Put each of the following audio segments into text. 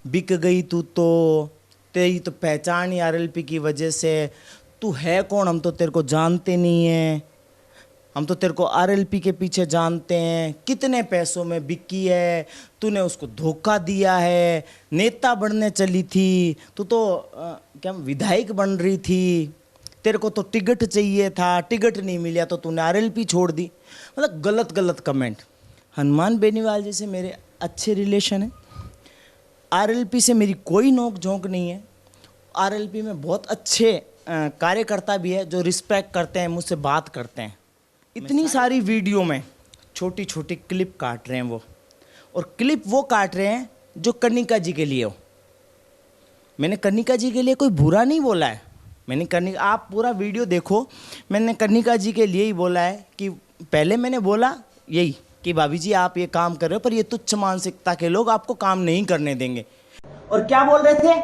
बिक गई तू तो, तेरी तो पहचान ही आरएलपी की वजह से, तू है कौन, हम तो तेरे को जानते नहीं हैं, हम तो तेरे को आरएलपी के पीछे जानते हैं, कितने पैसों में बिकी है, तूने उसको धोखा दिया है, नेता बनने चली थी तू तो क्या विधायक बन रही थी, तेरे को तो टिकट चाहिए था, टिकट नहीं मिला तो तूने आरएलपी छोड़ दी। मतलब गलत गलत कमेंट। हनुमान बेनीवाल जी से मेरे अच्छे रिलेशन है, आरएलपी से मेरी कोई नोक झोंक नहीं है। आरएलपी में बहुत अच्छे कार्यकर्ता भी है जो रिस्पेक्ट करते हैं, मुझसे बात करते हैं। इतनी सारी वीडियो में छोटी छोटी क्लिप काट रहे हैं वो, और क्लिप वो काट रहे हैं जो कनिका जी के लिए हो। मैंने कनिका जी के लिए कोई बुरा नहीं बोला है, मैंने कनिका, आप पूरा वीडियो देखो, मैंने कनिका जी के लिए ही बोला है कि पहले मैंने बोला यही कि भाभी जी आप ये काम कर रहे हो पर ये तुच्छ मानसिकता के लोग आपको काम नहीं करने देंगे। और क्या बोल रहे थे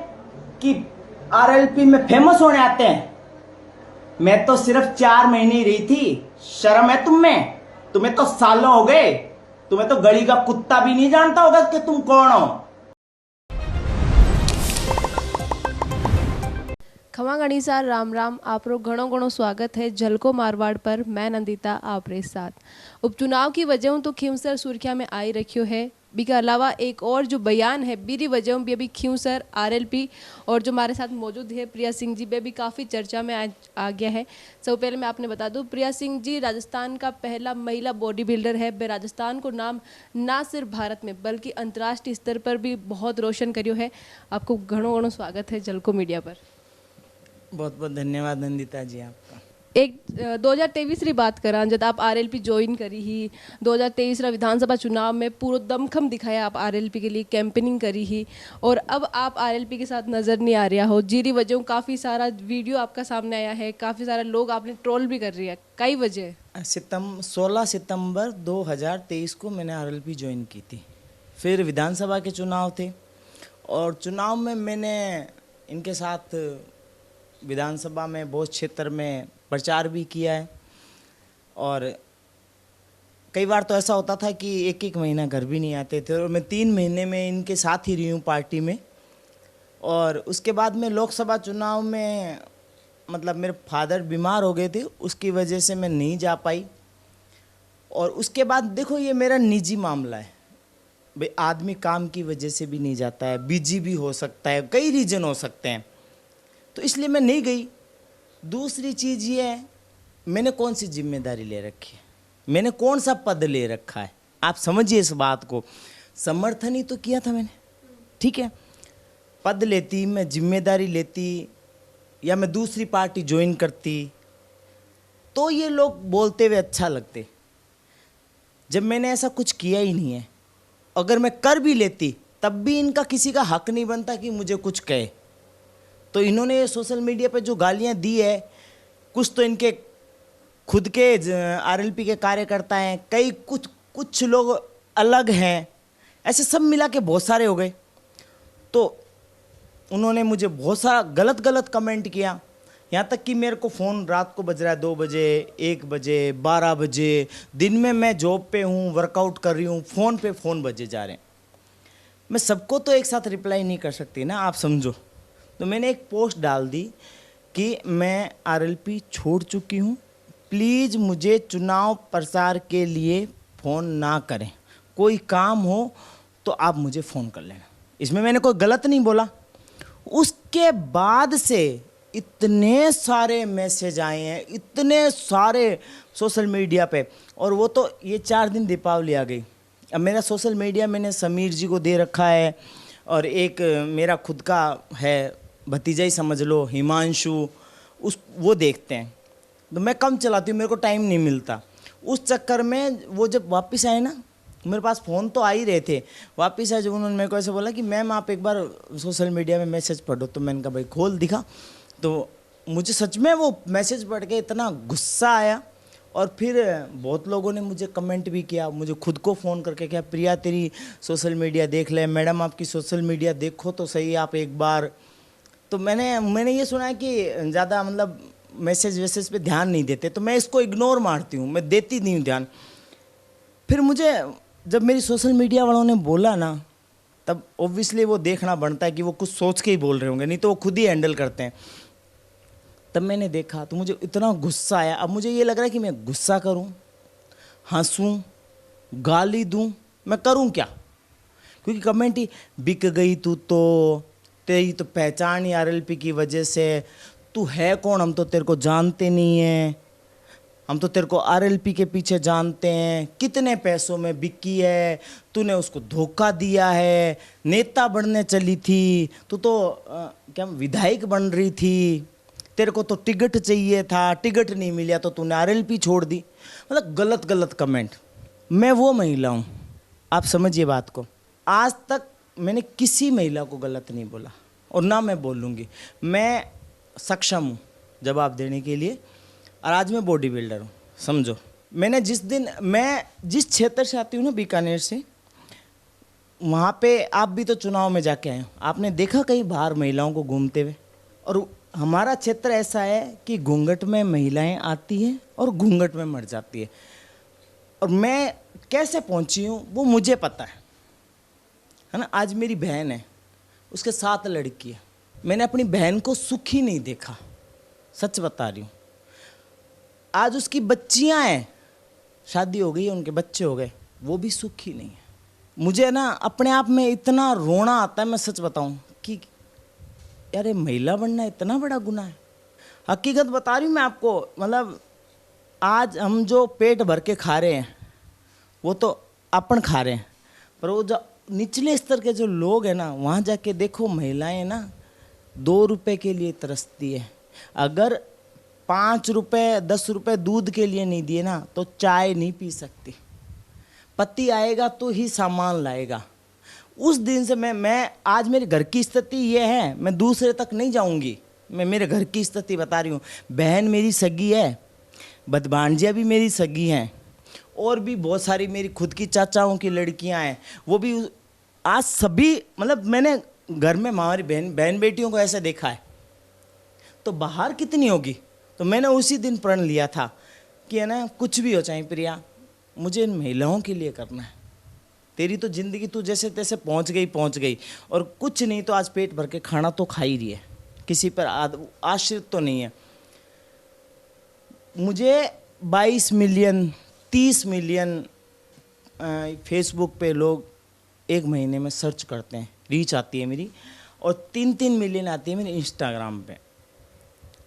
कि आरएलपी में फेमस होने आते हैं। मैं तो सिर्फ 4 महीने ही रही थी, शर्म है तुम में? तुम्हें तो सालों हो गए, तुम्हें तो गली का कुत्ता भी नहीं जानता होगा कि तुम कौन हो। खमा गणिसा राम राम। आपरो घणो घणो स्वागत है झलको मारवाड़ पर। मैं नंदिता आपरे साथ। उपचुनाव की वजह तो खींवसर सुर्खिया में आई रखियो है। बीके अलावा एक और जो बयान है बीरी वजह भी अभी खींवसर आरएलपी और जो हमारे साथ मौजूद है प्रिया सिंह जी भी काफ़ी चर्चा में आ गया है। सबसे पहले मैं आपने बता दूं, प्रिया सिंह जी राजस्थान का पहला महिला बॉडी बिल्डर है। वे राजस्थान को नाम ना सिर्फ भारत में बल्कि अंतर्राष्ट्रीय स्तर पर भी बहुत रोशन करियो है। आपको घणो घणो स्वागत है झलको मीडिया पर। बहुत बहुत धन्यवाद नंदिता जी आपका। एक 2023 री बात करा जब आप आरएलपी ज्वाइन करी ही, 2023 विधानसभा चुनाव में पूरा दमखम दिखाया, आप आरएलपी के लिए कैंपेनिंग करी ही और अब आप आरएलपी के साथ नज़र नहीं आ रहा हो। जीरी वजह काफ़ी सारा वीडियो आपका सामने आया है, काफ़ी सारे लोग आपने ट्रोल भी कर रही है। कई वजह 16 सितंबर 2023 को मैंने आरएलपी ज्वाइन की थी। फिर विधानसभा के चुनाव थे और चुनाव में मैंने इनके साथ विधानसभा में बहुत क्षेत्र में प्रचार भी किया है। और कई बार तो ऐसा होता था कि एक एक महीना घर भी नहीं आते थे और मैं 3 महीने में इनके साथ ही रही हूँ पार्टी में। और उसके बाद में लोकसभा चुनाव में मतलब मेरे फादर बीमार हो गए थे, उसकी वजह से मैं नहीं जा पाई। और उसके बाद देखो ये मेरा निजी मामला है भाई, आदमी काम की वजह से भी नहीं जाता है, बिजी भी हो सकता है, कई रीज़न हो सकते हैं, तो इसलिए मैं नहीं गई। दूसरी चीज़ ये है, मैंने कौन सी जिम्मेदारी ले रखी है, मैंने कौन सा पद ले रखा है, आप समझिए इस बात को। समर्थन ही तो किया था मैंने, ठीक है। पद लेती, मैं जिम्मेदारी लेती या मैं दूसरी पार्टी ज्वाइन करती तो ये लोग बोलते हुए अच्छा लगते। जब मैंने ऐसा कुछ किया ही नहीं है, अगर मैं कर भी लेती तब भी इनका किसी का हक नहीं बनता कि मुझे कुछ कहे। तो इन्होंने सोशल मीडिया पे जो गालियां दी है, कुछ तो इनके खुद के आरएलपी के कार्यकर्ता हैं, कई कुछ लोग अलग हैं, ऐसे सब मिला के बहुत सारे हो गए। तो उन्होंने मुझे बहुत सारा गलत गलत कमेंट किया, यहाँ तक कि मेरे को फ़ोन रात को बज रहा है 2 बजे, 1 बजे, 12 बजे, दिन में मैं जॉब पे हूँ, वर्कआउट कर रही हूँ, फ़ोन पे फ़ोन बजे जा रहे हैं। मैं सबको तो एक साथ रिप्लाई नहीं कर सकती ना, आप समझो। तो मैंने एक पोस्ट डाल दी कि मैं आरएलपी छोड़ चुकी हूँ, प्लीज़ मुझे चुनाव प्रचार के लिए फ़ोन ना करें, कोई काम हो तो आप मुझे फ़ोन कर लेना। इसमें मैंने कोई गलत नहीं बोला। उसके बाद से इतने सारे मैसेज आए हैं, इतने सारे सोशल मीडिया पे, और वो तो ये 4 दिन दीपावली आ गई। अब मेरा सोशल मीडिया मैंने समीर जी को दे रखा है और एक मेरा खुद का है, भतीजा ही समझ लो, हिमांशु, वो देखते हैं। तो मैं कम चलाती हूँ, मेरे को टाइम नहीं मिलता। उस चक्कर में वो जब वापस आए ना, मेरे पास फ़ोन तो आ ही रहे थे, वापस आए जब उन्होंने मेरे को ऐसे बोला कि मैम आप एक बार सोशल मीडिया में मैसेज पढ़ो, तो मैंने कहा भाई खोल दिखा। तो मुझे सच में वो मैसेज पढ़ के इतना गुस्सा आया। और फिर बहुत लोगों ने मुझे कमेंट भी किया, मुझे खुद को फ़ोन करके क्या प्रिया तेरी सोशल मीडिया देख ले, मैडम आपकी सोशल मीडिया देखो तो सही आप एक बार। तो मैंने ये सुना है कि ज़्यादा मतलब मैसेज वैसेज पे ध्यान नहीं देते, तो मैं इसको इग्नोर मारती हूँ, मैं देती नहीं हूँ ध्यान। फिर मुझे जब मेरी सोशल मीडिया वालों ने बोला ना, तब ऑब्वियसली वो देखना बनता है कि वो कुछ सोच के ही बोल रहे होंगे, नहीं तो वो खुद ही हैंडल करते हैं। तब मैंने देखा तो मुझे इतना गुस्सा आया। अब मुझे ये लग रहा है कि मैं गुस्सा करूं, हंसूं, गाली दूं, मैं करूं क्या? क्योंकि कमेंट ही बिक गई तू, तो तेरी तो पहचान ही आरएलपी की वजह से, तू है कौन, हम तो तेरे को जानते नहीं हैं, हम तो तेरे को आरएलपी के पीछे जानते हैं, कितने पैसों में बिकी है, तूने उसको धोखा दिया है, नेता बनने चली थी, तू तो क्या विधायक बन रही थी, तेरे को तो टिकट चाहिए था, टिकट नहीं मिला तो तूने आरएलपी छोड़ दी। मतलब गलत गलत कमेंट। मैं वो महिला हूँ, आप समझिए बात को, आज तक मैंने किसी महिला को गलत नहीं बोला और ना मैं बोलूँगी। मैं सक्षम हूँ जवाब देने के लिए, और आज मैं बॉडी बिल्डर हूँ, समझो। मैंने मैं जिस क्षेत्र से आती हूँ ना, बीकानेर से, वहाँ पे आप भी तो चुनाव में जाके आए हो, आपने देखा कहीं बाहर महिलाओं को घूमते हुए? और हमारा क्षेत्र ऐसा है कि घूंघट में महिलाएं आती हैं और घूंघट में मर जाती है। और मैं कैसे पहुँची हूँ वो मुझे पता है ना। आज मेरी बहन है, उसके 7 लड़की है, मैंने अपनी बहन को सुखी नहीं देखा, सच बता रही हूँ। आज उसकी बच्चियां हैं, शादी हो गई है, उनके बच्चे हो गए, वो भी सुखी नहीं है। मुझे ना अपने आप में इतना रोना आता है, मैं सच बताऊं कि यार ये महिला बनना इतना बड़ा गुनाह है। हकीकत बता रही हूँ मैं आपको। मतलब आज हम जो पेट भर के खा रहे हैं वो तो अपन खा रहे हैं, पर वो जो निचले स्तर के जो लोग हैं ना, वहाँ जाके देखो महिलाएं ना 2 रुपए के लिए तरसती है। अगर 5 रुपए 10 रुपए दूध के लिए नहीं दिए ना तो चाय नहीं पी सकती। पति आएगा तो ही सामान लाएगा। उस दिन से मैं आज मेरे घर की स्थिति ये है, मैं दूसरे तक नहीं जाऊंगी, मैं मेरे घर की स्थिति बता रही हूँ। बहन मेरी सगी है, बदभांजियाँ भी मेरी सगी हैं, और भी बहुत सारी मेरी खुद की चाचाओं की लड़कियाँ हैं, वो भी आज सभी, मतलब मैंने घर में हमारी बहन बेटियों को ऐसे देखा है, तो बाहर कितनी होगी। तो मैंने उसी दिन प्रण लिया था कि है ना, कुछ भी हो चाहे प्रिया, मुझे इन महिलाओं के लिए करना है। तेरी तो ज़िंदगी तू जैसे तैसे पहुंच गई, और कुछ नहीं तो आज पेट भर के खाना तो खा ही रही है, किसी पर आश्रित तो नहीं है। मुझे 22 मिलियन 30 मिलियन फेसबुक पे लोग एक महीने में सर्च करते हैं, रीच आती है मेरी, और 3-3 मिलियन आती है मेरी इंस्टाग्राम पे।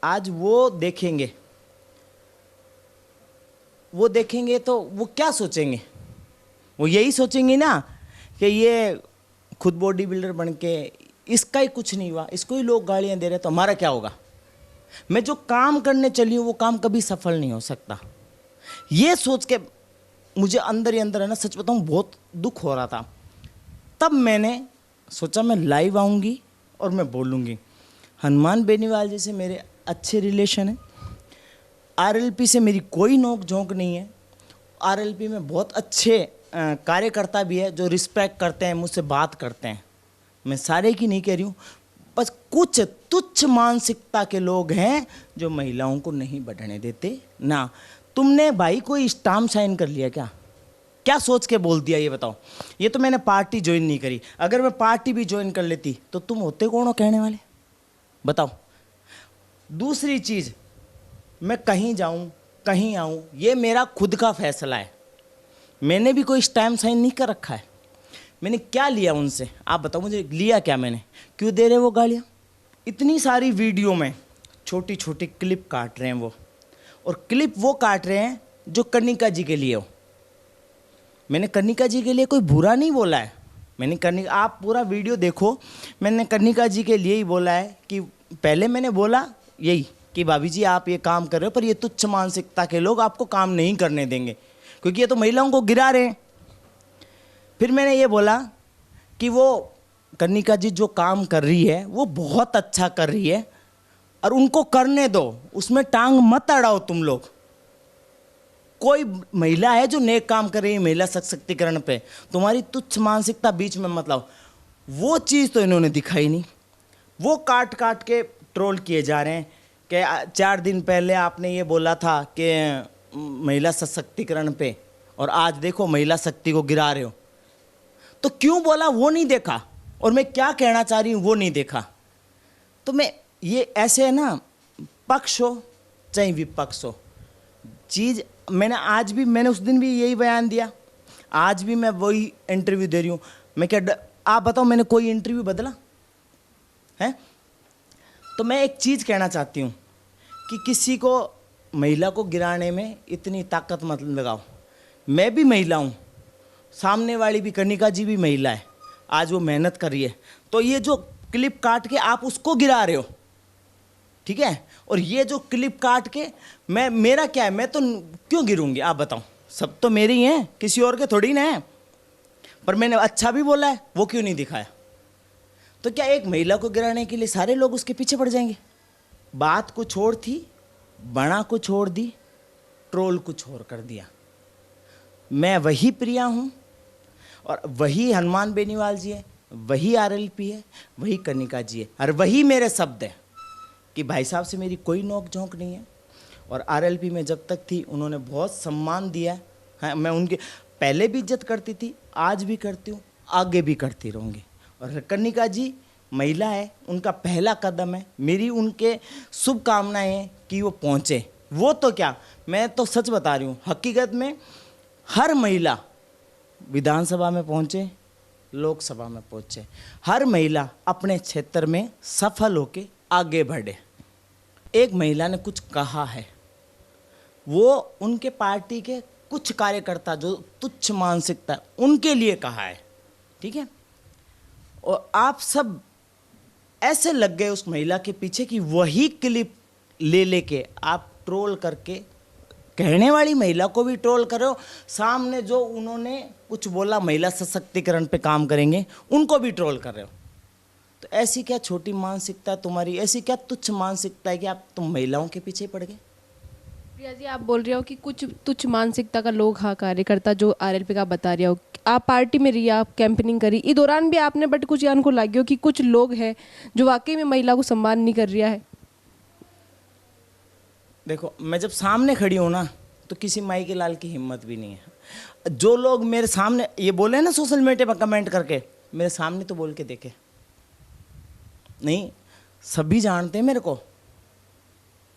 आज वो देखेंगे तो वो क्या सोचेंगे? वो यही सोचेंगे ना कि ये खुद बॉडी बिल्डर बन के इसका ही कुछ नहीं हुआ, इसको ही लोग गालियाँ दे रहे, तो हमारा क्या होगा? मैं जो काम करने चली हूँ वो काम कभी सफल नहीं हो सकता। ये सोच के मुझे अंदर ही अंदर है ना, सच बताऊँ, बहुत दुख हो रहा था। तब मैंने सोचा मैं लाइव आऊँगी और मैं बोलूँगी। हनुमान बेनीवाल जी से मेरे अच्छे रिलेशन है, आरएलपी से मेरी कोई नोक झोंक नहीं है। आरएलपी में बहुत अच्छे कार्यकर्ता भी है जो रिस्पेक्ट करते हैं, मुझसे बात करते हैं। मैं सारे की नहीं कह रही हूँ, बस कुछ तुच्छ मानसिकता के लोग हैं जो महिलाओं को नहीं बढ़ने देते ना। तुमने भाई कोई स्टाम्प साइन कर लिया क्या सोच के बोल दिया ये बताओ? ये तो मैंने पार्टी ज्वाइन नहीं करी, अगर मैं पार्टी भी ज्वाइन कर लेती तो तुम होते कौन हो कहने वाले, बताओ? दूसरी चीज़, मैं कहीं जाऊं कहीं आऊं ये मेरा खुद का फैसला है। मैंने भी कोई स्टैम्प साइन नहीं कर रखा है। मैंने क्या लिया उनसे, आप बताओ मुझे, लिया क्या मैंने? क्यों दे रहे वो गालियाँ? इतनी सारी वीडियो में छोटी छोटी क्लिप काट रहे हैं वो, और क्लिप वो काट रहे हैं जो कनिका जी के लिए हो। मैंने कनिका जी के लिए कोई बुरा नहीं बोला है। आप पूरा वीडियो देखो, मैंने कनिका जी के लिए ही बोला है कि पहले मैंने बोला यही कि भाभी जी आप ये काम कर रहे हो, पर ये तुच्छ मानसिकता के लोग आपको काम नहीं करने देंगे, क्योंकि ये तो महिलाओं को गिरा रहे हैं। फिर मैंने ये बोला कि वो कनिका जी जो काम कर रही है वो बहुत अच्छा कर रही है, और उनको करने दो, उसमें टांग मत अड़ाओ तुम लोग। कोई महिला है जो नेक काम कर रही है महिला सशक्तिकरण पे, तुम्हारी तुच्छ मानसिकता बीच में मत लाओ। वो चीज़ तो इन्होंने दिखाई नहीं। वो काट काट के ट्रोल किए जा रहे हैं कि 4 दिन पहले आपने ये बोला था कि महिला सशक्तिकरण पे, और आज देखो महिला शक्ति को गिरा रहे हो। तो क्यों बोला वो नहीं देखा? और मैं क्या कहना चाह रही हूँ वो नहीं देखा। तो मैं ये ऐसे है ना, पक्ष हो चाहे विपक्ष हो, चीज़ मैंने उस दिन भी यही बयान दिया, आज भी मैं वही इंटरव्यू दे रही हूँ। मैं क्या आप बताओ, मैंने कोई इंटरव्यू बदला है? तो मैं एक चीज़ कहना चाहती हूँ कि किसी को महिला को गिराने में इतनी ताकत मत लगाओ। मैं भी महिला हूँ, सामने वाली भी कनिका जी भी महिला है, आज वो मेहनत कर रही है। तो ये जो क्लिप काट के आप उसको गिरा रहे हो, ठीक है, और ये जो क्लिप काट के मेरा क्या है, मैं तो क्यों गिरूंगी आप बताओ? सब तो मेरे ही हैं, किसी और के थोड़ी ना है। पर मैंने अच्छा भी बोला है, वो क्यों नहीं दिखाया? तो क्या एक महिला को गिराने के लिए सारे लोग उसके पीछे पड़ जाएंगे? बात कुछ और थी, बना कुछ और दी, ट्रोल कुछ और कर दिया। मैं वही प्रिया हूँ और वही हनुमान बेनीवाल जी है, वही आरएलपी है, वही कनिका जी है, और वही मेरे शब्द है कि भाई साहब से मेरी कोई नोक झोंक नहीं है। और आरएलपी में जब तक थी उन्होंने बहुत सम्मान दिया है। मैं उनके पहले भी इज्जत करती थी, आज भी करती हूँ, आगे भी करती रहूँगी। और कनिका जी महिला है, उनका पहला कदम है, मेरी उनके शुभकामनाएं हैं कि वो पहुँचे। वो तो क्या, मैं तो सच बता रही हूँ, हकीकत में हर महिला विधानसभा में पहुँचे, लोकसभा में पहुँचे, हर महिला अपने क्षेत्र में सफल होके आगे बढ़े। एक महिला ने कुछ कहा है, वो उनके पार्टी के कुछ कार्यकर्ता जो तुच्छ मानसिकता उनके लिए कहा है, ठीक है। और आप सब ऐसे लग गए उस महिला के पीछे कि वही क्लिप ले लेके आप ट्रोल करके, कहने वाली महिला को भी ट्रोल कर रहे हो, सामने जो उन्होंने कुछ बोला महिला सशक्तिकरण पे काम करेंगे उनको भी ट्रोल कर रहे हो। तो ऐसी क्या छोटी मानसिकता तुम्हारी, ऐसी क्या तुच्छ मानसिकता है कि तुम महिलाओं के पीछे पड़ गए? प्रिया जी, आप बोल रहे हो कि कुछ तुच्छ मानसिकता का लोग, हाँ, कार्यकर्ता जो आरएलपी का बता रहे हो, आप पार्टी में रही, आप कैंपेनिंग करी, इस दौरान भी आपने बट कुछ यान को लगे कि कुछ लोग हैं जो वाकई में महिला को सम्मान नहीं कर रहा है? देखो, मैं जब सामने खड़ी हूँ ना तो किसी माई के लाल की हिम्मत भी नहीं है। जो लोग मेरे सामने ये बोले ना सोशल मीडिया पर कमेंट करके, मेरे सामने तो बोल के देखे नहीं। सभी जानते हैं मेरे को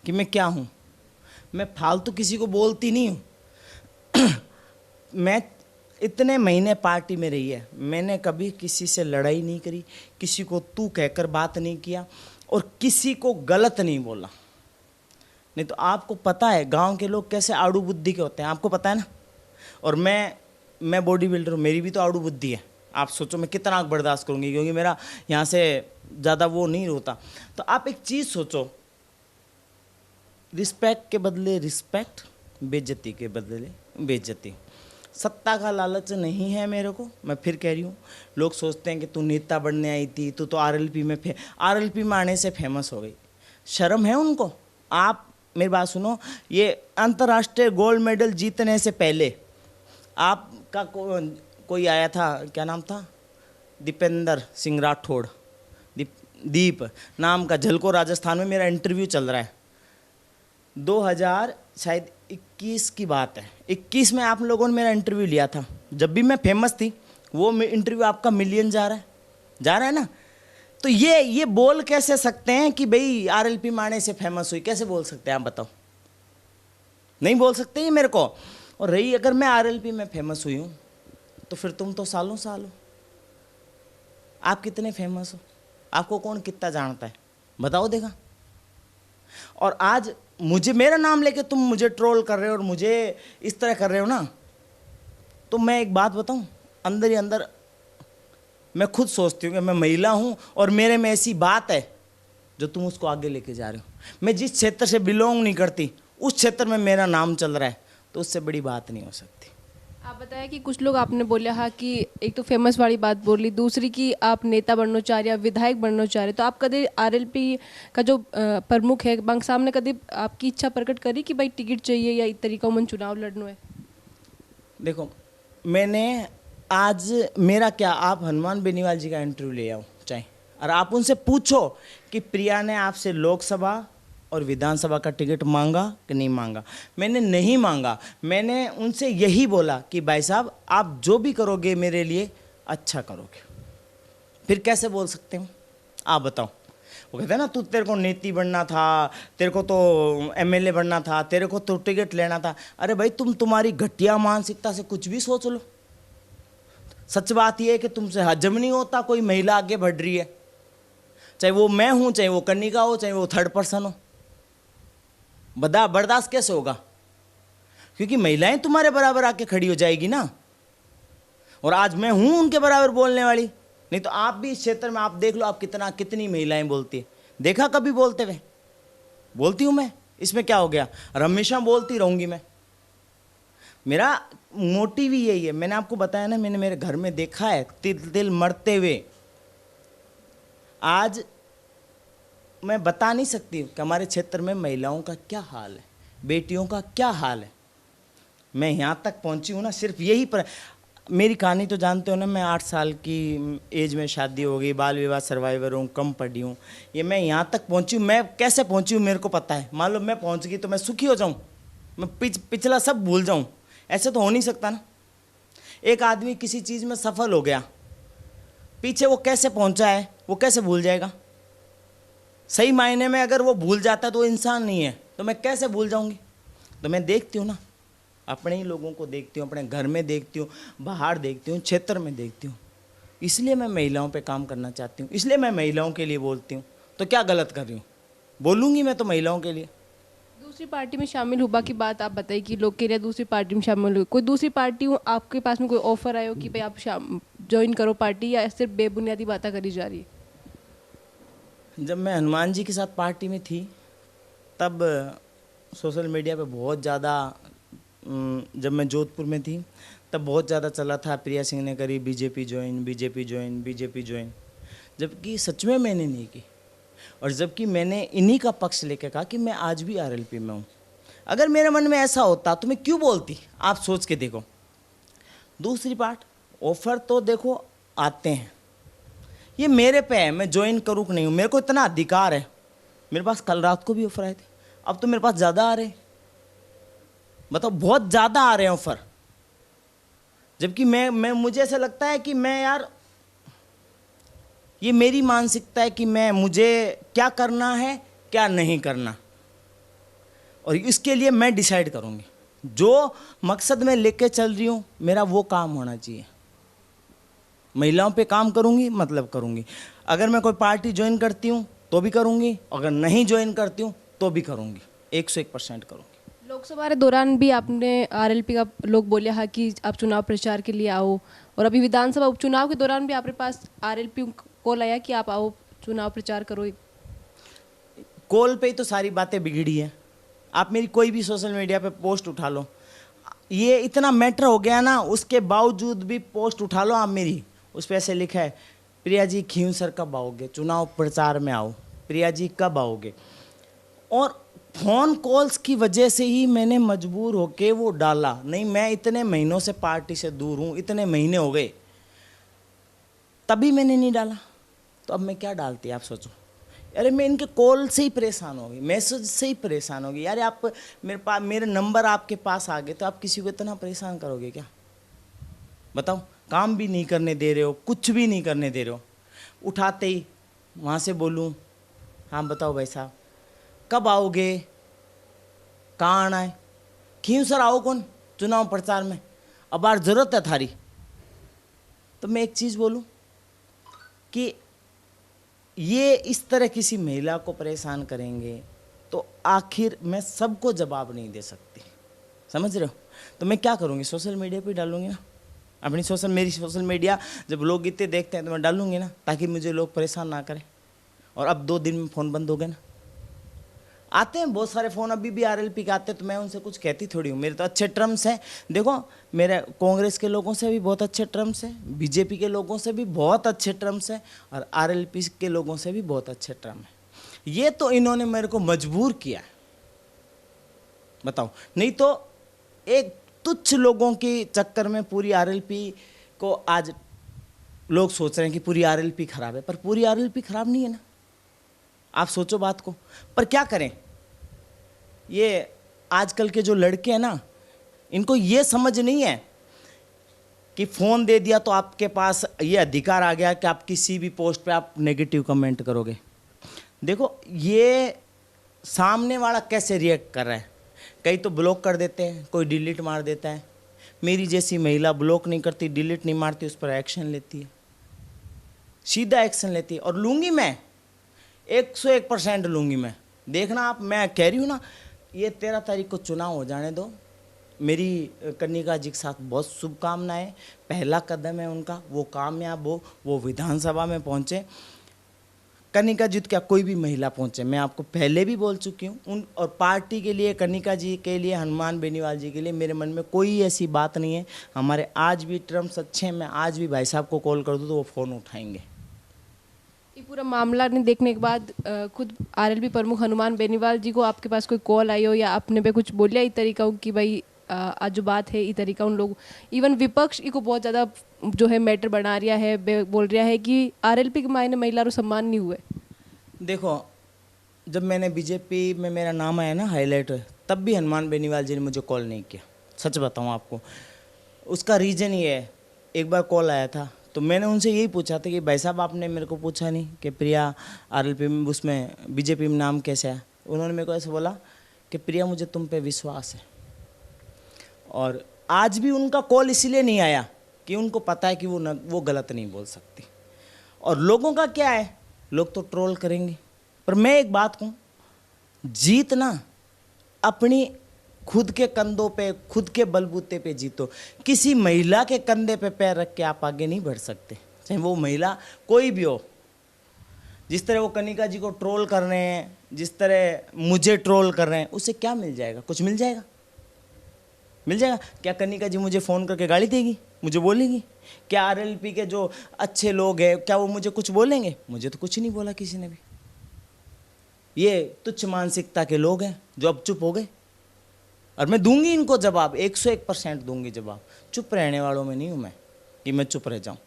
कि मैं क्या हूँ। मैं फालतू किसी को बोलती नहीं हूँ। मैं इतने महीने पार्टी में रही है, मैंने कभी किसी से लड़ाई नहीं करी, किसी को तू कहकर बात नहीं किया और किसी को गलत नहीं बोला। नहीं तो आपको पता है गांव के लोग कैसे आड़ू बुद्धि के होते हैं, आपको पता है ना। और मैं बॉडी बिल्डर हूँ, मेरी भी तो आड़ू बुद्धि है। आप सोचो मैं कितना बर्दाश्त करूँगी, क्योंकि मेरा यहाँ से ज़्यादा वो नहीं होता। तो आप एक चीज़ सोचो, रिस्पेक्ट के बदले रिस्पेक्ट, बेइज्जती के बदले बेइज्जती। सत्ता का लालच नहीं है मेरे को, मैं फिर कह रही हूँ। लोग सोचते हैं कि तू नेता बनने आई थी, तू तो आरएलपी में आने से फेमस हो गई। शर्म है उनको? आप मेरी बात सुनो, ये अंतर्राष्ट्रीय गोल्ड मेडल जीतने से पहले आपका कोई आया था, क्या नाम था, दीपेंद्र सिंह राठौड़, दीप नाम का, झलको राजस्थान में मेरा इंटरव्यू चल रहा है। 2021 की बात है, 21 में आप लोगों ने मेरा इंटरव्यू लिया था, जब भी मैं फेमस थी। वो इंटरव्यू आपका मिलियन जा रहा है ना। तो ये बोल कैसे सकते हैं कि भाई आरएलपी माने से फेमस हुई? कैसे बोल सकते हैं आप बताओ? नहीं बोल सकते ये मेरे को। और रही अगर मैं आरएलपी में फेमस हुई हूँ तो फिर तुम तो सालों साल हो। आप कितने फेमस हो? आपको कौन कितना जानता है? बताओ देखा। और आज मुझे मेरा नाम लेके तुम मुझे ट्रोल कर रहे हो और मुझे इस तरह कर रहे हो ना, तो मैं एक बात बताऊं, अंदर ही अंदर मैं खुद सोचती हूँ कि मैं महिला हूँ और मेरे में ऐसी बात है जो तुम उसको आगे लेके जा रहे हो। मैं जिस क्षेत्र से बिलोंग नहीं करती उस क्षेत्र में मेरा नाम चल रहा है, तो उससे बड़ी बात नहीं हो सकती। आप बताया कि कुछ लोग, आपने बोला हाँ कि एक तो फेमस वाली बात बोली, दूसरी कि आप नेता बनना चाह रहे, विधायक बनना चाह रहे, तो आप कभी आरएलपी का जो प्रमुख है बैंक साहब ने कभी आपकी इच्छा प्रकट करी कि भाई टिकट चाहिए या इस तरीका मन चुनाव लड़ना है? देखो, मैंने आज मेरा क्या, आप हनुमान बेनीवाल जी का इंटरव्यू ले आओ चाहे, और आप उनसे पूछो कि प्रिया ने आपसे लोकसभा और विधानसभा का टिकट मांगा कि नहीं मांगा। मैंने नहीं मांगा। मैंने उनसे यही बोला कि भाई साहब आप जो भी करोगे मेरे लिए अच्छा करोगे, फिर कैसे बोल सकते हो आप बताओ। वो कहते हैं ना, तू तेरे को नेता बनना था, तेरे को तो एमएलए बनना था, तेरे को तो टिकट लेना था। अरे भाई, तुम्हारी घटिया मानसिकता से कुछ भी सोच लो। सच बात यह है कि तुमसे हजम नहीं होता कोई महिला आगे बढ़ रही है, चाहे वो मैं हूं, चाहे वो कन्निका हो, चाहे वो थर्ड पर्सन हो। बर्दाश्त कैसे होगा? क्योंकि महिलाएं तुम्हारे बराबर आके खड़ी हो जाएगी ना, और आज मैं हूं उनके बराबर बोलने वाली। नहीं तो आप भी इस क्षेत्र में आप देख लो, आप कितनी महिलाएं बोलती है, देखा कभी बोलते हुए? बोलती हूं मैं, इसमें क्या हो गया? और हमेशा बोलती रहूंगी मैं। मेरा मोटिव ही यही है। मैंने आपको बताया ना, मैंने मेरे घर में देखा है तिल तिल मरते हुए। आज मैं बता नहीं सकती कि हमारे क्षेत्र में महिलाओं का क्या हाल है, बेटियों का क्या हाल है। मैं यहाँ तक पहुँची हूँ ना, सिर्फ यही पर। मेरी कहानी तो जानते हो ना, मैं 8 साल की एज में शादी हो गई, बाल विवाह सर्वाइवर हूँ, कम पढ़ी हूँ। ये मैं यहाँ तक पहुँची हूँ, मैं कैसे पहुँची हूँ मेरे को पता है। मान लो मैं पहुँच गई तो मैं सुखी हो जाऊँ, मैं पिछला सब भूल जाऊँ? ऐसे तो हो नहीं सकता ना। एक आदमी किसी चीज़ में सफल हो गया, पीछे वो कैसे पहुँचा है वो कैसे भूल जाएगा? सही मायने में अगर वो भूल जाता तो वो इंसान नहीं है, तो मैं कैसे भूल जाऊँगी? तो मैं देखती हूँ ना, अपने ही लोगों को देखती हूँ, अपने घर में देखती हूँ, बाहर देखती हूँ, क्षेत्र में देखती हूँ। इसलिए मैं महिलाओं पे काम करना चाहती हूँ, इसलिए मैं महिलाओं के लिए बोलती हूँ। तो क्या गलत कर रही हूँ? बोलूँगी मैं तो महिलाओं के लिए। दूसरी पार्टी में शामिल होने की बात आप बताइए कि लोग कह रहे हैं दूसरी पार्टी में शामिल हो। कोई दूसरी पार्टी हो, आपके पास में कोई ऑफर आया हो कि भाई आप ज्वाइन करो पार्टी, या सिर्फ बेबुनियादी बातें करी जा रही है? जब मैं हनुमान जी के साथ पार्टी में थी, तब सोशल मीडिया पे बहुत ज़्यादा, जब मैं जोधपुर में थी तब बहुत ज़्यादा चला था, प्रिया सिंह ने करी BJP join, BJP join, BJP join. जबकि सच में मैंने नहीं की, और जबकि मैंने इन्हीं का पक्ष लेकर कहा कि मैं आज भी आरएलपी में हूँ। अगर मेरे मन में ऐसा होता तो मैं क्यों बोलती? आप सोच के देखो। दूसरी बात, ऑफ़र तो देखो आते हैं, ये मेरे पे है, मैं ज्वाइन करूँ कि नहीं हूँ, मेरे को इतना अधिकार है। मेरे पास कल रात को भी ऑफ़र आए थे, अब तो मेरे पास ज़्यादा आ रहे हैं। बताओ, बहुत ज़्यादा आ रहे हैं ऑफ़र। जबकि मैं मुझे ऐसा लगता है कि मैं यार, ये मेरी मानसिकता है कि मुझे क्या करना है क्या नहीं करना, और इसके लिए मैं डिसाइड करूँगी। जो मकसद मैं लेके चल रही हूँ, मेरा वो काम होना चाहिए। महिलाओं पे काम करूँगी, मतलब करूँगी। अगर मैं कोई पार्टी ज्वाइन करती हूँ तो भी करूँगी, अगर नहीं ज्वाइन करती हूँ तो भी करूँगी, 101% करूँगी। लोकसभा के दौरान भी आपने आरएलपी का लोग बोले हाँ कि आप चुनाव प्रचार के लिए आओ, और अभी विधानसभा उपचुनाव के दौरान भी आपके पास आरएलपी कॉल आया कि आप आओ चुनाव प्रचार करो। कॉल पे ही तो सारी बातें बिगड़ी है। आप मेरी कोई भी सोशल मीडिया पे पोस्ट उठा लो, ये इतना मैटर हो गया ना, उसके बावजूद भी पोस्ट उठा लो आप मेरी, उस पर ऐसे लिखा है, प्रिया जी खींवसर कब आओगे, चुनाव प्रचार में आओ, प्रिया जी कब आओगे। और फ़ोन कॉल्स की वजह से ही मैंने मजबूर होके वो डाला। नहीं, मैं इतने महीनों से पार्टी से दूर हूँ, इतने महीने हो गए, तभी मैंने नहीं डाला। तो अब मैं क्या डालती, आप सोचो। अरे मैं इनके कॉल से ही परेशान हो गई, मैसेज से ही परेशान हो गई। यार आप मेरे नंबर आपके पास आ गए तो आप किसी को इतना परेशान करोगे क्या? बताओ, काम भी नहीं करने दे रहे हो, कुछ भी नहीं करने दे रहे हो। उठाते ही वहाँ से बोलूँ, हाँ बताओ भाई साहब कब आओगे, कहाँ आना है, खींवसर आओ कौन चुनाव प्रचार में, अब बार ज़रूरत है थारी। तो मैं एक चीज़ बोलूँ कि ये इस तरह किसी महिला को परेशान करेंगे तो आखिर मैं सबको जवाब नहीं दे सकती, समझ रहे हो? तो मैं क्या करूँगी, सोशल मीडिया पे डालूंगी ना अपनी मेरी सोशल मीडिया। जब लोग इतने देखते हैं तो मैं डालूंगी ना, ताकि मुझे लोग परेशान ना करें। और अब 2 दिन में फ़ोन बंद हो गए ना, आते हैं बहुत सारे फ़ोन अभी भी आरएलपी के आते हैं, तो मैं उनसे कुछ कहती थोड़ी हूँ। मेरे तो अच्छे टर्म्स हैं, देखो मेरे कांग्रेस के लोगों से भी बहुत अच्छे टर्म्स हैं, बीजेपी के लोगों से भी बहुत अच्छे टर्म्स हैं, और आरएलपी के लोगों से भी बहुत अच्छे टर्म हैं। ये तो इन्होंने मेरे को मजबूर किया, बताओ। नहीं तो एक तुच्छ लोगों के चक्कर में पूरी आरएलपी को आज लोग सोच रहे हैं कि पूरी आरएलपी खराब है, पर पूरी आरएलपी खराब नहीं है ना। आप सोचो बात को। पर क्या करें, ये आजकल के जो लड़के हैं ना, इनको ये समझ नहीं है कि फ़ोन दे दिया तो आपके पास ये अधिकार आ गया कि आप किसी भी पोस्ट पे आप नेगेटिव कमेंट करोगे। देखो ये सामने वाला कैसे रिएक्ट कर रहा है, कई तो ब्लॉक कर देते हैं, कोई डिलीट मार देता है। मेरी जैसी महिला ब्लॉक नहीं करती, डिलीट नहीं मारती, उस पर एक्शन लेती है, सीधा एक्शन लेती है। और लूँगी मैं 101% लूँगी मैं। देखना आप, मैं कह रही हूँ ना, ये 13 तारीख को चुनाव हो जाने दो। मेरी कनिका जी के साथ बहुत शुभकामनाएं। पहला कदम है उनका, वो कामयाब हो, वो विधानसभा में पहुँचे। कनिका जी तो क्या कोई भी महिला पहुँचे, मैं आपको पहले भी बोल चुकी हूँ। उन और पार्टी के लिए, कनिका जी के लिए, हनुमान बेनीवाल जी के लिए मेरे मन में कोई ऐसी बात नहीं है। हमारे आज भी टर्म्स अच्छे हैं। मैं आज भी भाई साहब को कॉल कर दूँ तो वो फ़ोन उठाएंगे। ये पूरा मामला ने देखने के बाद खुद आरएलपी प्रमुख हनुमान बेनीवाल जी को आपके पास कोई कॉल आई हो या अपने पे कुछ बोलिया इस तरीका हो कि भाई आज जो बात है इस तरीका उन लोग, इवन विपक्ष को बहुत ज़्यादा जो है मैटर बना रिया है, बोल रहा है कि आरएलपी के मायने महिला रो सम्मान नहीं हुए। देखो, जब मैंने बीजेपी में मेरा नाम आया ना हाईलाइट, तब भी हनुमान बेनीवाल जी ने मुझे कॉल नहीं किया। सच बताऊँ आपको, उसका रीज़न ये है, एक बार कॉल आया था तो मैंने उनसे यही पूछा था कि भाई साहब आपने मेरे को पूछा नहीं कि प्रिया आरएलपी में, उसमें बीजेपी में नाम कैसे है। उन्होंने मेरे को ऐसे बोला कि प्रिया मुझे तुम पे विश्वास है। और आज भी उनका कॉल इसीलिए नहीं आया कि उनको पता है कि वो गलत नहीं बोल सकती। और लोगों का क्या है, लोग तो ट्रोल करेंगे, पर मैं एक बात कहूँ, जीत ना अपनी खुद के कंधों पे, खुद के बलबूते पे जीतो। किसी महिला के कंधे पे पैर रख के आप आगे नहीं बढ़ सकते, चाहे वो महिला कोई भी हो। जिस तरह वो कनिका जी को ट्रोल कर रहे हैं, जिस तरह मुझे ट्रोल कर रहे हैं, उससे क्या मिल जाएगा? कुछ मिल जाएगा? मिल जाएगा क्या? कनिका जी मुझे फ़ोन करके गाली देगी, मुझे बोलेगी? क्या आरएलपी के जो अच्छे लोग हैं क्या वो मुझे कुछ बोलेंगे? मुझे तो कुछ नहीं बोला किसी ने भी। ये तुच्छ मानसिकता के लोग हैं जो अब चुप हो गए, और मैं दूंगी इनको जवाब, 101% दूंगी जवाब। चुप रहने वालों में नहीं हूँ मैं कि मैं चुप रह जाऊँ।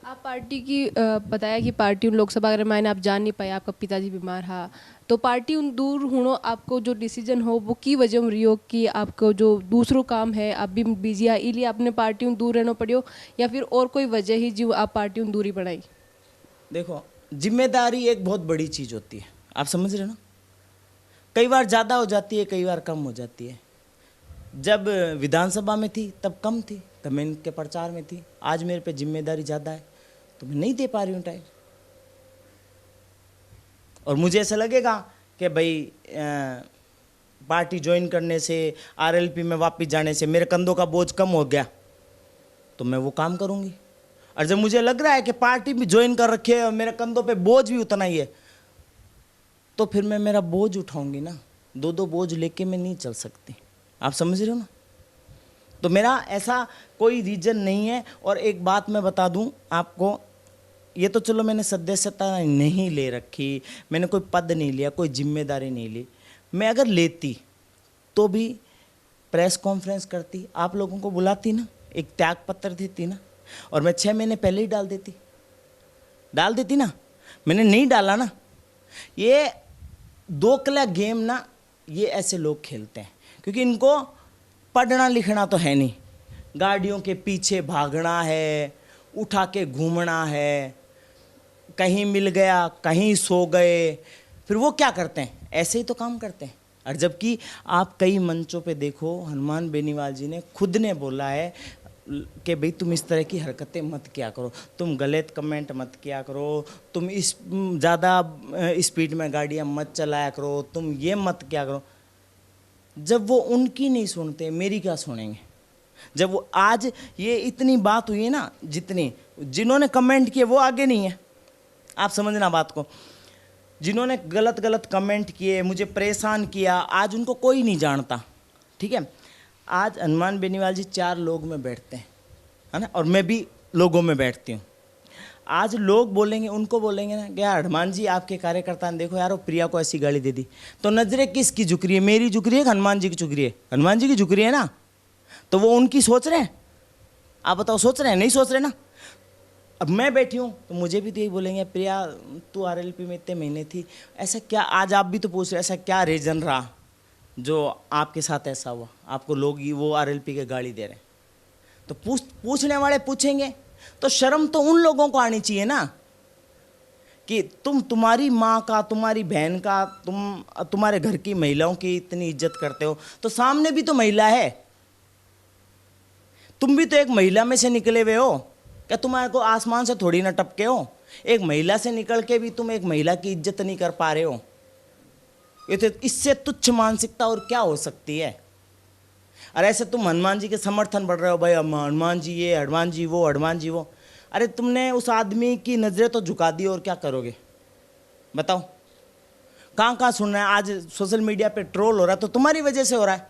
आप पार्टी की बताया कि पार्टी उन लोकसभा के मायने आप जान नहीं पाए, आपका पिताजी बीमार हा, तो पार्टी उन दूर होनो आपको जो डिसीजन हो वो की वजह में रियो कि आपको जो दूसरों काम है आप भी बिजी है इसलिए आपने पार्टी उन दूर रहना पड़ियो, या फिर और कोई वजह ही जो आप पार्टी उन दूरी बनाई? देखो, जिम्मेदारी एक बहुत बड़ी चीज़ होती है, आप समझ रहे हो ना। कई बार ज़्यादा हो जाती है, कई बार कम हो जाती है। जब विधानसभा में थी तब कम थी, तब मैं इनके प्रचार में थी। आज मेरे पे जिम्मेदारी ज़्यादा है तो मैं नहीं दे पा रही हूँ टाइम। और मुझे ऐसा लगेगा कि भाई पार्टी ज्वाइन करने से, आरएलपी में वापस जाने से मेरे कंधों का बोझ कम हो गया तो मैं वो काम करूँगी। और जब मुझे लग रहा है कि पार्टी भी ज्वाइन कर रखी है और मेरे कंधों पे बोझ भी उतना ही है, तो फिर मैं मेरा बोझ उठाऊंगी ना। दो बोझ लेके मैं नहीं चल सकती, आप समझ रहे हो ना। तो मेरा ऐसा कोई रीजन नहीं है। और एक बात मैं बता दूं आपको, ये तो चलो मैंने सदस्यता नहीं ले रखी, मैंने कोई पद नहीं लिया, कोई जिम्मेदारी नहीं ली। मैं अगर लेती तो भी प्रेस कॉन्फ्रेंस करती, आप लोगों को बुलाती ना, एक त्याग पत्र देती ना, और मैं 6 महीने पहले ही डाल देती ना। मैंने नहीं डाला ना। ये दोकला गेम ना, ये ऐसे लोग खेलते हैं क्योंकि इनको पढ़ना लिखना तो है नहीं। गाड़ियों के पीछे भागना है, उठा के घूमना है, कहीं मिल गया कहीं सो गए, फिर वो क्या करते हैं? ऐसे ही तो काम करते हैं। और जबकि आप कई मंचों पे देखो, हनुमान बेनीवाल जी ने खुद ने बोला है कि भाई तुम इस तरह की हरकतें मत किया करो, तुम गलत कमेंट मत किया करो, तुम इस ज़्यादा स्पीड में गाड़ियाँ मत चलाया करो, तुम ये मत किया करो। जब वो उनकी नहीं सुनते, मेरी क्या सुनेंगे? जब वो आज ये इतनी बात हुई है ना, जिन्होंने कमेंट किए वो आगे नहीं है, आप समझना बात को। जिन्होंने गलत कमेंट किए, मुझे परेशान किया, आज उनको कोई नहीं जानता, ठीक है। आज हनुमान बेनीवाल जी 4 लोग में बैठते हैं, है ना, और मैं भी लोगों में बैठती हूँ। आज लोग बोलेंगे, उनको बोलेंगे ना कि यार हनुमान जी आपके कार्यकर्ता ने देखो यार वो प्रिया को ऐसी गाली दे दी, तो नज़रें किसकी झुक रही है? मेरी झुक रही है, हनुमान जी की झुक रही है? हनुमान जी की झुक रही है ना। तो वो उनकी सोच रहे हैं? आप बताओ, सोच रहे हैं? नहीं सोच रहे ना। अब मैं बैठी हूँ तो मुझे भी तो यही बोलेंगे, प्रिया तू आरएलपी में इतने महीने थी, ऐसा क्या? आज आप भी तो पूछ रहे ऐसा क्या रीज़न रहा जो आपके साथ ऐसा हुआ, आपको लोग वो आरएलपी के गाली दे रहे हैं? तो पूछने वाले पूछेंगे, तो शर्म तो उन लोगों को आनी चाहिए ना कि तुम्हारी माँ का, तुम्हारी बहन का, तुम्हारे घर की महिलाओं की इतनी इज्जत करते हो, तो सामने भी तो महिला है, तुम भी तो एक महिला में से निकले हुए हो। क्या तुम्हारे को आसमान से थोड़ी ना टपके हो? एक महिला से निकल के भी तुम एक महिला की इज्जत नहीं कर पा रहे हो। ये तो इससे तुच्छ मानसिकता और क्या हो सकती है? और ऐसे तुम हनुमान जी के समर्थन बढ़ रहे हो, भाई हनुमान जी ये, हनुमान जी वो, हनुमान जी वो। अरे तुमने उस आदमी की नज़रें तो झुका दी और क्या करोगे बताओ? कहाँ कहाँ सुन रहे हैं आज सोशल मीडिया पे ट्रोल हो रहा है, तो तुम्हारी वजह से हो रहा है,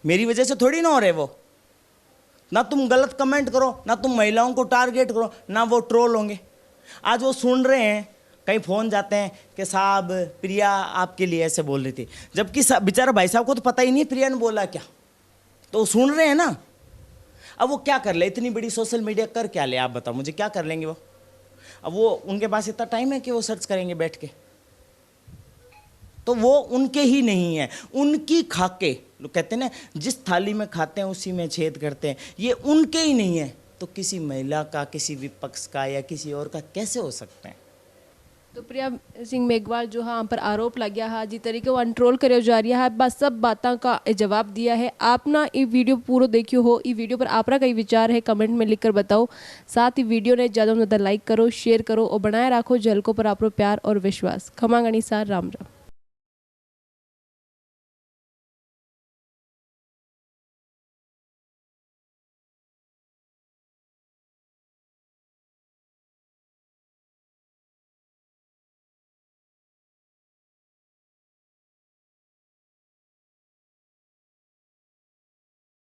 मेरी वजह से थोड़ी ना हो रहे वो। ना तुम गलत कमेंट करो, ना तुम महिलाओं को टारगेट करो, ना वो ट्रोल होंगे। आज वो सुन रहे हैं, कहीं फ़ोन जाते हैं कि साहब प्रिया आपके लिए ऐसे बोल रही थी, जबकि बेचारा भाई साहब को तो पता ही नहीं प्रिया ने बोला क्या, तो वो सुन रहे हैं ना। अब वो क्या कर ले, इतनी बड़ी सोशल मीडिया कर क्या ले, आप बताओ मुझे, क्या कर लेंगे वो? अब वो उनके पास इतना टाइम है कि वो सर्च करेंगे बैठ के? तो वो उनके ही नहीं है, उनकी खाके, लोग कहते हैं ना जिस थाली में खाते हैं उसी में छेद करते हैं, ये उनके ही नहीं है, तो किसी महिला का, किसी विपक्ष का या किसी और का कैसे हो सकते हैं? तो प्रिया सिंह मेघवाल जो हाँ पर आरोप लग्या है जी तरीके वो कंट्रोल करे जा रही है, बस सब बातों का जवाब दिया है। आप ना ये वीडियो पूरा देखियो हो, ये वीडियो पर आपका कई विचार है कमेंट में लिखकर बताओ। साथ ही वीडियो ने ज़्यादा से ज़्यादा लाइक करो, शेयर करो और बनाए रखो झलकों पर आप प्यार और विश्वास। खमा गणिसा, राम राम।